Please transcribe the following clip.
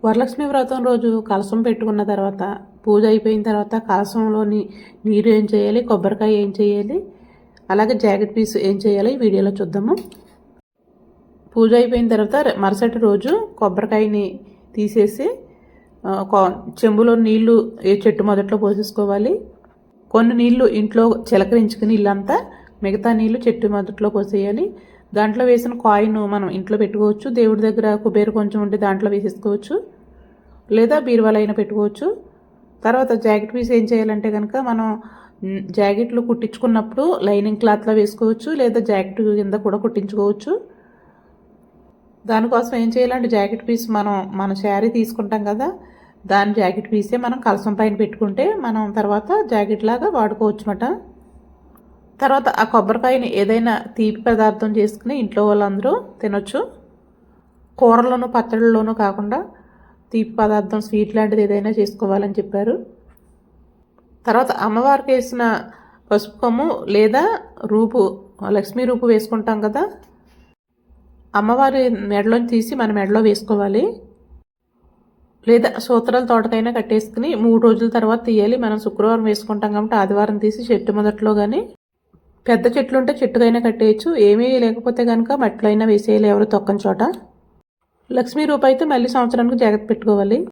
వరలక్ష్మి వ్రతం రోజు కలశం పెట్టుకున్న తర్వాత పూజ అయిపోయిన తర్వాత కలశంలోని నీరు ఏం చేయాలి, కొబ్బరికాయ ఏం చేయాలి, అలాగే జాకెట్ పీస్ ఏం చేయాలి ఈ వీడియోలో చూద్దాము. పూజ అయిపోయిన తర్వాత మరుసటి రోజు కొబ్బరికాయని తీసేసి చెంబులో నీళ్లు ఏ చెట్టు మొదట్లో పోసేసుకోవాలి. కొన్ని నీళ్లు ఇంట్లో చిలకరించుకుని ఇల్లంతా, మిగతా నీళ్లు చెట్టు మొదట్లో పోసేయాలి. దాంట్లో వేసిన కాయిన్ మనం ఇంట్లో పెట్టుకోవచ్చు, దేవుడి దగ్గర కుబేరు కొంచెం ఉంటే దాంట్లో వేసేసుకోవచ్చు, లేదా బీరువాలో అయినా పెట్టుకోవచ్చు. తర్వాత జాకెట్ పీస్ ఏం చేయాలంటే కనుక మనం జాకెట్లు కుట్టించుకున్నప్పుడు లైనింగ్ క్లాత్లో వేసుకోవచ్చు, లేదా జాకెట్ కింద కూడా కుట్టించుకోవచ్చు. దానికోసం ఏం చేయాలంటే జాకెట్ పీస్ మన శారీ తీసుకుంటాం కదా, దాని జాకెట్ పీసే మనం కలసం పైన పెట్టుకుంటే మనం తర్వాత జాకెట్ లాగా వాడుకోవచ్చు అన్నమాట. తర్వాత ఆ కొబ్బరికాయని ఏదైనా తీపి పదార్థం చేసుకుని ఇంట్లో వాళ్ళందరూ తినొచ్చు. కూరలోనూ పచ్చళ్ళలోనూ కాకుండా తీపి పదార్థం స్వీట్ లాంటిది ఏదైనా చేసుకోవాలని చెప్పారు. తర్వాత అమ్మవారికి వేసిన పసుపు కొమ్ము లేదా రూపు, లక్ష్మీ రూపు వేసుకుంటాం కదా, అమ్మవారి మెడలోని తీసి మన మెడలో వేసుకోవాలి. లేదా సూత్రాల తోటకైనా కట్టేసుకుని 3 రోజుల తర్వాత తీయాలి. మనం శుక్రవారం వేసుకుంటాం కాబట్టి ఆదివారం తీసి చెట్టు మొదట్లో కానీ, పెద్ద చెట్లు ఉంటే చెట్టుకైనా కట్టేయచ్చు, ఏమీ లేకపోతే కనుక మట్టిలో అయినా వేసేయాలి ఎవరు తొక్కని చోట. లక్ష్మీ రూప అయితే మళ్ళీ సంవత్సరానికి జాగ్రత్త పెట్టుకోవాలి.